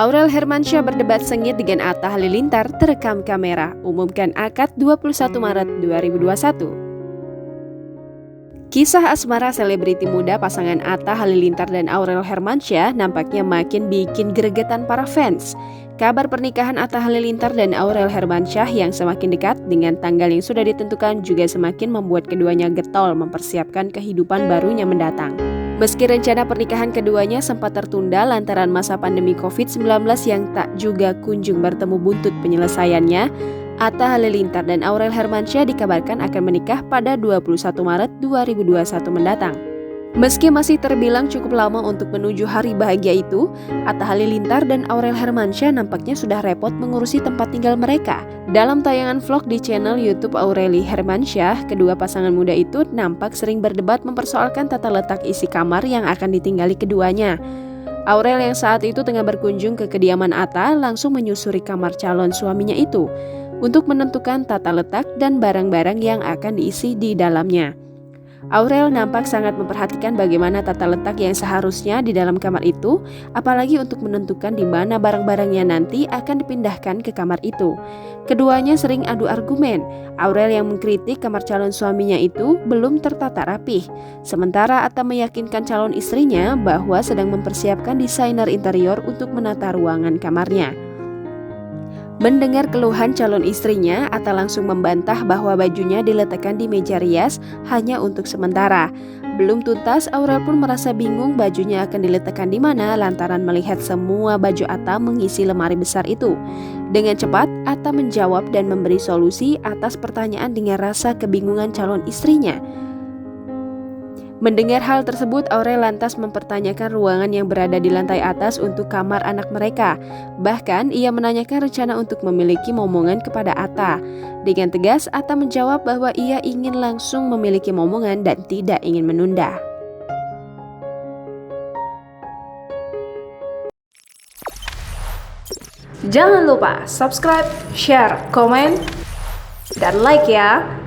Aurel Hermansyah berdebat sengit dengan Atta Halilintar terekam kamera, umumkan akad 21 Maret 2021. Kisah asmara selebriti muda pasangan Atta Halilintar dan Aurel Hermansyah nampaknya makin bikin gregetan para fans. Kabar pernikahan Atta Halilintar dan Aurel Hermansyah yang semakin dekat dengan tanggal yang sudah ditentukan juga semakin membuat keduanya getol mempersiapkan kehidupan barunya mendatang. Meski rencana pernikahan keduanya sempat tertunda lantaran masa pandemi COVID-19 yang tak juga kunjung bertemu buntut penyelesaiannya, Atta Halilintar dan Aurel Hermansyah dikabarkan akan menikah pada 21 Maret 2021 mendatang. Meski masih terbilang cukup lama untuk menuju hari bahagia itu, Atta Halilintar dan Aurel Hermansyah nampaknya sudah repot mengurusi tempat tinggal mereka. Dalam tayangan vlog di channel YouTube Aureli Hermansyah, kedua pasangan muda itu nampak sering berdebat mempersoalkan tata letak isi kamar yang akan ditinggali keduanya. Aurel yang saat itu tengah berkunjung ke kediaman Atta langsung menyusuri kamar calon suaminya itu untuk menentukan tata letak dan barang-barang yang akan diisi di dalamnya. Aurel nampak sangat memperhatikan bagaimana tata letak yang seharusnya di dalam kamar itu, apalagi untuk menentukan di mana barang-barangnya nanti akan dipindahkan ke kamar itu. Keduanya sering adu argumen. Aurel yang mengkritik kamar calon suaminya itu belum tertata rapih, sementara Atta meyakinkan calon istrinya bahwa sedang mempersiapkan desainer interior untuk menata ruangan kamarnya. Mendengar keluhan calon istrinya, Atta langsung membantah bahwa bajunya diletakkan di meja rias hanya untuk sementara. Belum tuntas, Aurel pun merasa bingung bajunya akan diletakkan di mana lantaran melihat semua baju Atta mengisi lemari besar itu. Dengan cepat, Atta menjawab dan memberi solusi atas pertanyaan dengan rasa kebingungan calon istrinya. Mendengar hal tersebut, Aurel lantas mempertanyakan ruangan yang berada di lantai atas untuk kamar anak mereka. Bahkan, ia menanyakan rencana untuk memiliki momongan kepada Atta. Dengan tegas, Atta menjawab bahwa ia ingin langsung memiliki momongan dan tidak ingin menunda. Jangan lupa subscribe, share, komen, dan like ya!